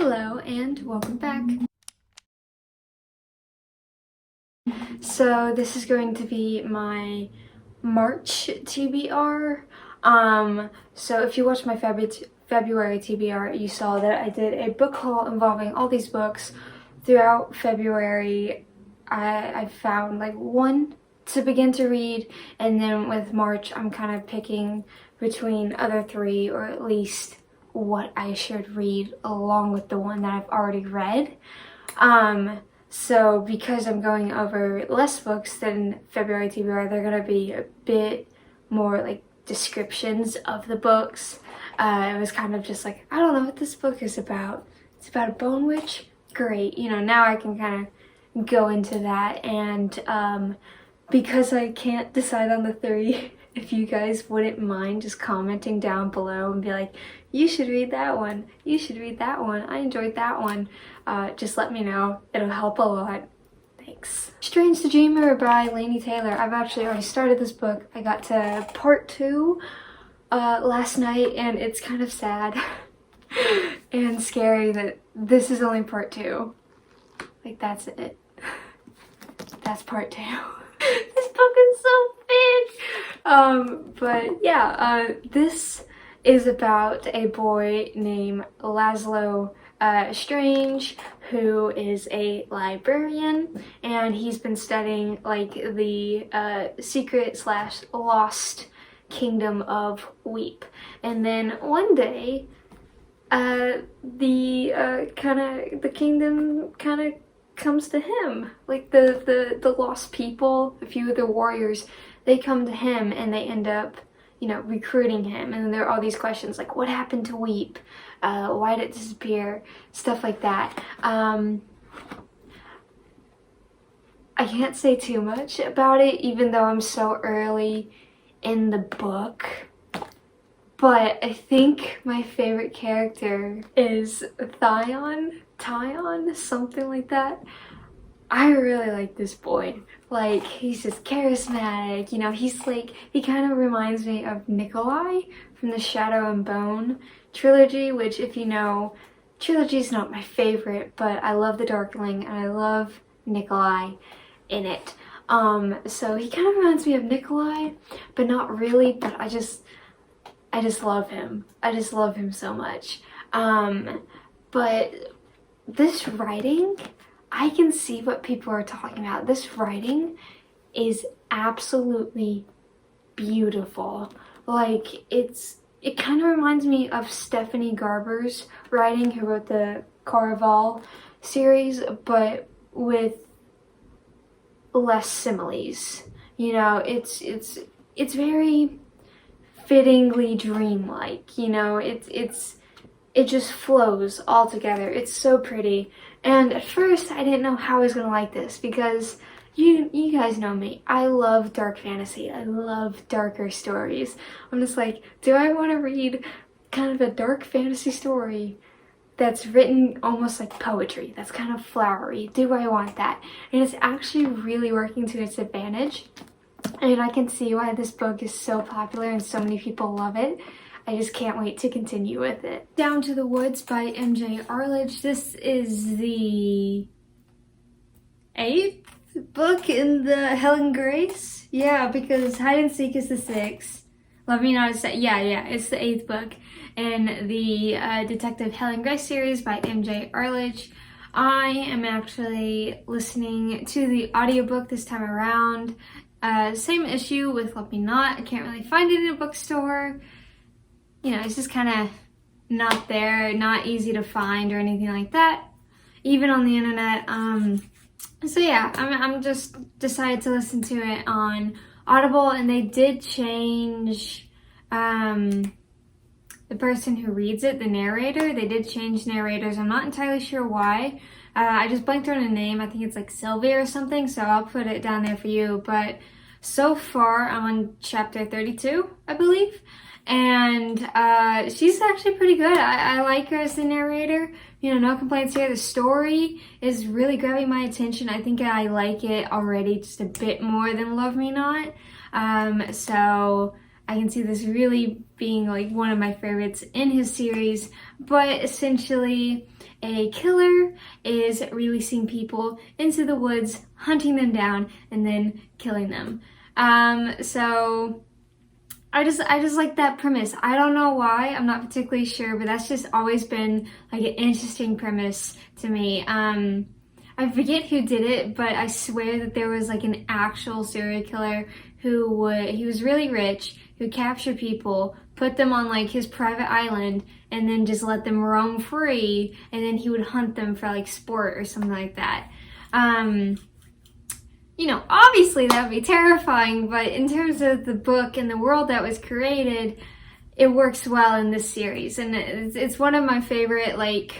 Hello and welcome back. So this is going to be my March TBR. So if you watched my February TBR, you saw that I did a book haul involving all these books. Throughout February, I found like one to begin to read, and then with March, I'm kind of picking between other three, or at least what I should read along with the one that I've already read. So because I'm going over less books than February TBR, they're gonna be a bit more like descriptions of the books. It was kind of just like, I don't know what this book is about. It's about a bone witch? Great, you know, now I can kind of go into that. And because I can't decide on the three, if you guys wouldn't mind just commenting down below and be like, you should read that one, you should read that one, I enjoyed that one, just let me know. It'll help a lot. Thanks. Strange the Dreamer by Laini Taylor. I've actually already started this book. I got to part 2 last night, and it's kind of sad and scary that this is only part 2. Like, that's it. That's part 2. This book is so big! But yeah, this is about a boy named Laszlo Strange, who is a librarian, and he's been studying like the secret / lost kingdom of Weep. And then one day, the kingdom kind of comes to him. Like the lost people, a few of the warriors, they come to him and they end up, you know, recruiting him. And then there are all these questions like, what happened to Weep? Why did it disappear? Stuff like that. I can't say too much about it, even though I'm so early in the book. But I think my favorite character is Tyon, something like that. I really like this boy. Like, he's just charismatic, you know, he's like, he kind of reminds me of Nikolai from the Shadow and Bone trilogy, which, if you know, trilogy's not my favorite, but I love the Darkling and I love Nikolai in it. So he kind of reminds me of Nikolai, but not really, but I just love him. I just love him so much. But this writing, I can see what people are talking about. This writing is absolutely beautiful. Like, it kind of reminds me of Stephanie Garber's writing, who wrote the Caraval series, but with less similes. You know, it's very fittingly dreamlike, you know, it just flows all together. It's so pretty. And at first I didn't know how I was gonna like this, because you guys know me. I love dark fantasy. I love darker stories. I'm just like, do I want to read kind of a dark fantasy story that's written almost like poetry, that's kind of flowery? Do I want that? And it's actually really working to its advantage. And I can see why this book is so popular and so many people love it. I just can't wait to continue with it. Down to the Woods by MJ Arledge. This is the 8th book in the Helen Grace. Yeah, because Hide and Seek is the 6th. Love Me Not is it's the 8th book in the Detective Helen Grace series by MJ Arledge. I am actually listening to the audiobook this time around. Same issue with Love Me Not. I can't really find it in a bookstore. You know, it's just kind of not there, not easy to find or anything like that, even on the internet. So yeah, I'm just decided to listen to it on Audible, and they did change the person who reads it, the narrator. They did change narrators. I'm not entirely sure why. I just blanked on a name. I think it's like Sylvia or something, so I'll put it down there for you. But so far, I'm on chapter 32, I believe. And she's actually pretty good. I like her as the narrator. You know, no complaints here. The story is really grabbing my attention. I think I like it already just a bit more than Love Me Not. So I can see this really being like one of my favorites in his series. But essentially, a killer is releasing people into the woods, hunting them down, and then killing them. So I just like that premise. I don't know why, I'm not particularly sure, but that's just always been like an interesting premise to me. I forget who did it, but I swear that there was like an actual serial killer he was really rich, who captured people, put them on like his private island, and then just let them roam free, and then he would hunt them for like sport or something like that. You know, obviously that would be terrifying, but in terms of the book and the world that was created, it works well in this series. And it's one of my favorite, like,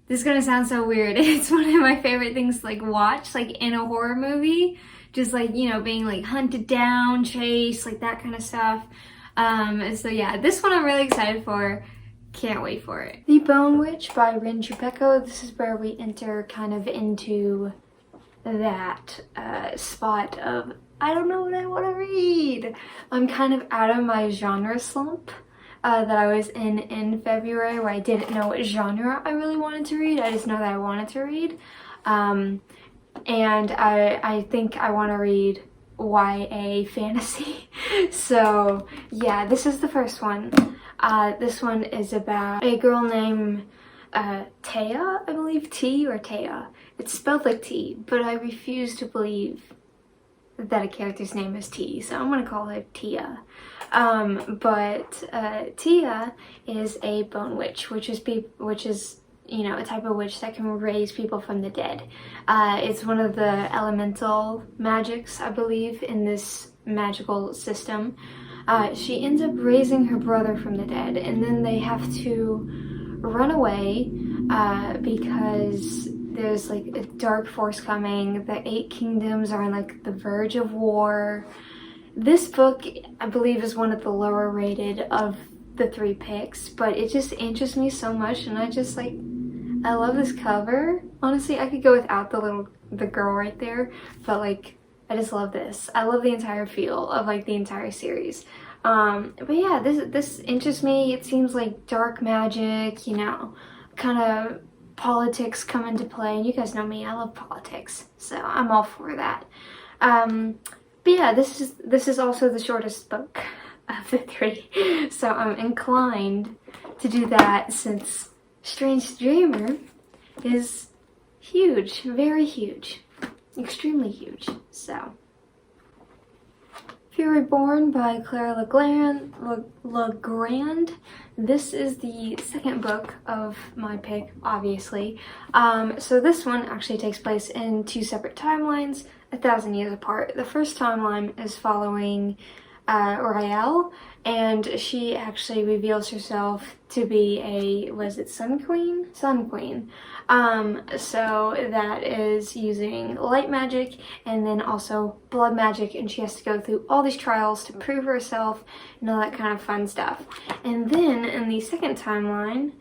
this is gonna sound so weird, it's one of my favorite things to like watch, like in a horror movie. Just like, you know, being like hunted down, chased, like that kind of stuff. And so yeah, this one I'm really excited for. Can't wait for it. The Bone Witch by Rin Chupeco. This is where we enter kind of into that spot of, I don't know what I want to read. I'm kind of out of my genre slump that I was in February, where I didn't know what genre I really wanted to read. I just know that I wanted to read. And I think I want to read YA fantasy. So yeah, this is the first one. This one is about a girl named Taya, I believe, T or Taya. It's spelled like T, but I refuse to believe that a character's name is T, so I'm gonna call her Tia. But Tia is a bone witch, which is you know, a type of witch that can raise people from the dead. It's one of the elemental magics, I believe, in this magical system. She ends up raising her brother from the dead, and then they have to run away because there's like a dark force coming. The 8 kingdoms are on like the verge of war. This book, I believe, is one of the lower rated of the 3 picks, but it just interests me so much, and I love this cover. Honestly, I could go without the girl right there, but like, I just love this. I love the entire feel of like the entire series. But yeah, this interests me. It seems like dark magic, you know, kind of politics come into play, and you guys know me, I love politics, so I'm all for that. But yeah, this is also the shortest book of the 3, so I'm inclined to do that, since Strange Dreamer is huge, very huge, extremely huge. So, Fury Born by Claire Legrand. This is the second book of my pick, obviously. So this one actually takes place in 2 separate timelines, 1,000 years apart. The first timeline is following Raelle, and she actually reveals herself to be a, was it Sun Queen? Sun Queen. So that is using light magic and then also blood magic, and she has to go through all these trials to prove herself and all that kind of fun stuff. And then in the second timeline,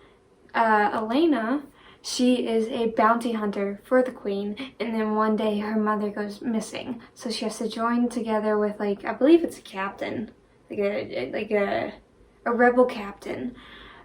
Elena, she is a bounty hunter for the queen, and then one day her mother goes missing, so she has to join together with, like, I believe it's a captain, like a rebel captain,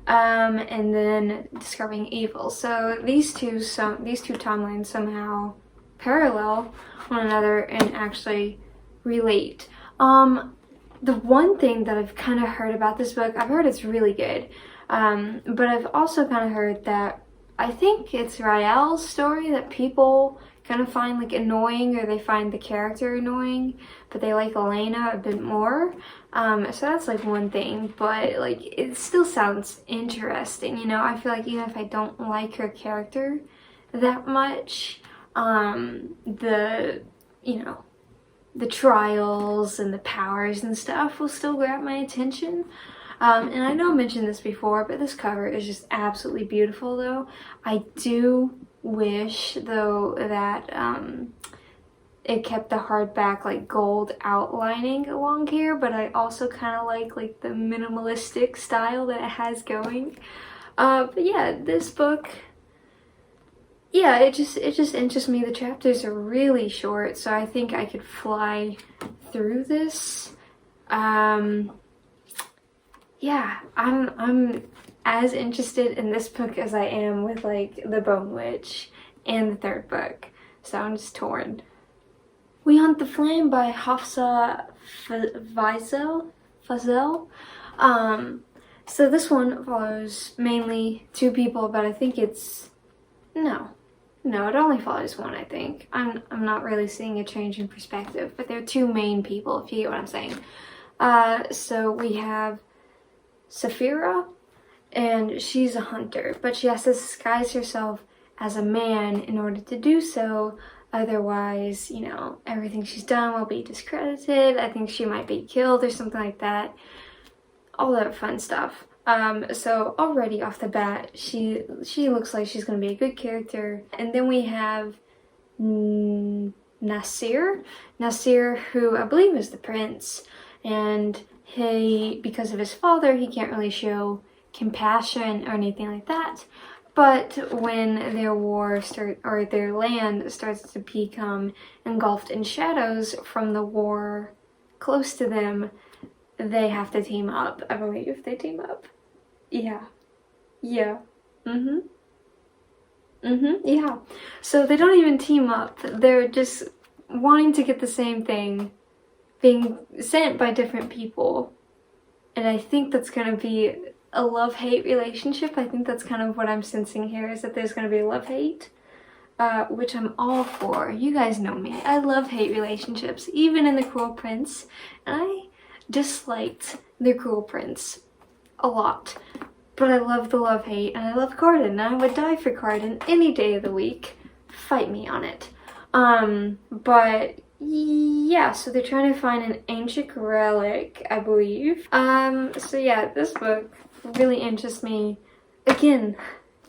and then discovering evil. So these two timelines somehow parallel one another and actually relate. The one thing that I've kind of heard about this book, I've heard it's really good, but I've also kind of heard that I think it's Raelle's story that people kind of find like annoying, or they find the character annoying, but they like Elena a bit more. So that's like one thing, but like it still sounds interesting, you know. I feel like even if I don't like her character that much, the trials and the powers and stuff will still grab my attention. And I know I mentioned this before, but this cover is just absolutely beautiful though. I do wish though that it kept the hardback like gold outlining along here, but I also kind of like the minimalistic style that it has going. But yeah, this book, yeah, it just interests me. The chapters are really short, so I think I could fly through this yeah, I'm as interested in this book as I am with like The Bone Witch and the third book. So I'm just torn. We Hunt the Flame by Hafsa Fazel. So this one follows mainly two people, but I think it's no, it only follows one. I think I'm not really seeing a change in perspective, but they're two main people, if you get what I'm saying. So we have Saphira, and she's a hunter, but she has to disguise herself as a man in order to do so. Otherwise, you know, everything she's done will be discredited. I think she might be killed or something like that. All that fun stuff. So already off the bat, she looks like she's gonna be a good character. And then we have Nasir, who I believe is the prince, and he, because of his father, he can't really show compassion or anything like that. But when their their land starts to become engulfed in shadows from the war close to them, they have to team up. I believe they team up. Yeah. Yeah. Yeah. So they don't even team up. They're just wanting to get the same thing, being sent by different people. And I think that's gonna be a love-hate relationship. I think that's kind of what I'm sensing here, is that there's gonna be love-hate, which I'm all for. You guys know me. I love hate relationships, even in The Cruel Prince. And I disliked The Cruel Prince a lot. But I love the love-hate, and I love Cardan, and I would die for Cardan any day of the week. Fight me on it. But yeah, so they're trying to find an ancient relic, I believe. So yeah, this book really interests me. Again,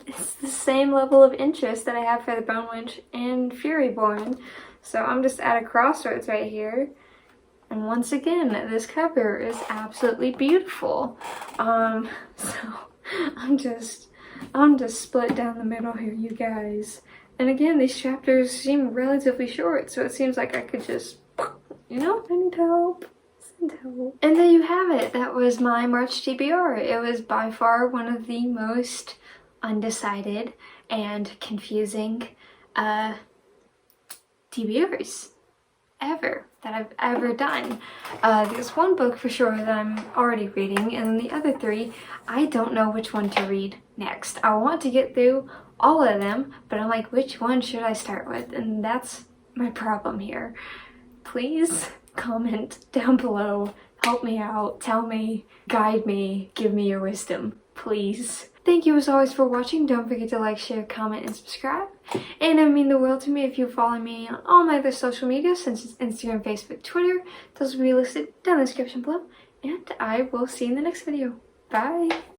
it's the same level of interest that I have for The Bone Witch and Furyborn. So I'm just at a crossroads right here. And once again, this cover is absolutely beautiful. So I'm just split down the middle here, you guys. And again, these chapters seem relatively short, so it seems like I could just, you know, I need help. Send help. And there you have it. That was my March TBR. It was by far one of the most undecided and confusing TBRs ever that I've ever done. There's one book for sure that I'm already reading, and the other three, I don't know which one to read next. I want to get through all of them, but I'm like, which one should I start with? And that's my problem here. Please comment down below, help me out, tell me, guide me, give me your wisdom, please. Thank you as always for watching. Don't forget to like, share, comment, and subscribe. And it would mean the world to me if you follow me on all my other social media, such as Instagram, Facebook, Twitter. Those will be listed down in the description below. And I will see you in the next video. Bye!